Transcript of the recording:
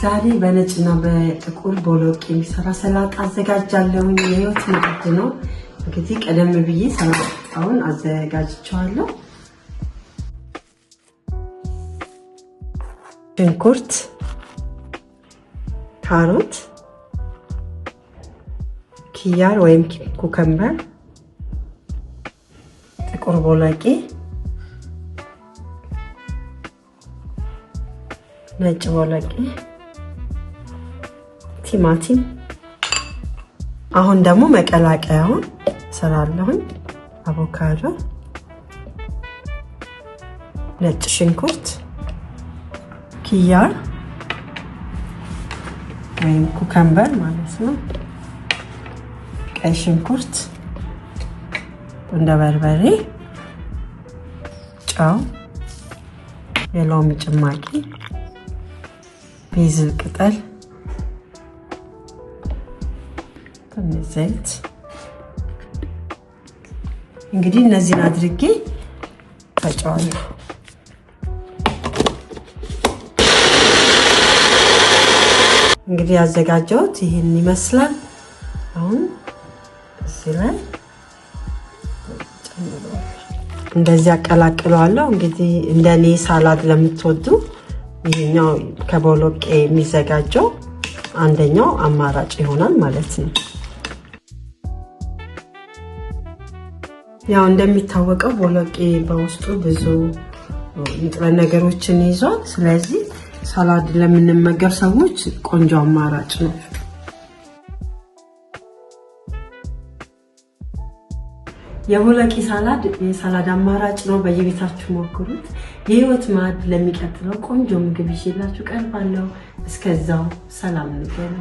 ዛሬ በነጭና በጥቁር ቦሎቄ የሚሰራ ሰላጣ አዘጋጃለሁ። የህይወት ማዕድ ነው። እንግዲህ ቀደም ብዬ ሰላጣውን አዘጋጅቻለሁ። ሽንኩርት፣ ካሮት፣ ኪያር ወይም ኩከምበር፣ ጥቁር ቦሎቄ፣ ነጭ ቦሎቄ፣ ቲማቲም። አሁን ደግሞ መቀላቀያውን ሰራለሁኝ። አቮካዶ፣ ነጭ ሽንኩርት፣ ኪያር ወይም ኩከምበር ማለት ነው፣ ቀይ ሽንኩርት፣ ቁንዶ በርበሬ፣ ጨው፣ የሎሚ ጭማቂ፣ ቤዝል ቅጠል፣ ትንሽ ዘይት። እንግዲህ እነዚህን አድርጌ ፈጨዋለሁ። እንግዲህ ያዘጋጀሁት ይሄን ይመስላል። አሁን እዚህ ላይ እንደዚህ አቀላቅለዋለሁ። እንግዲህ እንደኔ ሳላድ ለምትወዱ ይሄኛው ከቦሎቄ የሚዘጋጀው አንደኛው አማራጭ ይሆናል ማለት ነው። ያው እንደሚታወቀው ቦሎቄ በውስጡ ብዙ ንጥረ ነገሮችን ይዟል። ስለዚህ ሳላድ ለምንመገብ ሰዎች ቆንጆ አማራጭ ነው። የቦሎቄ ሳላድ የሳላድ አማራጭ ነው። በየቤታችሁ ሞክሩት። የህይወት ማዕድ ለሚቀጥለው ቆንጆ ምግብ ይዤላችሁ ቀርባለሁ። እስከዛው ሰላም ንገሩ።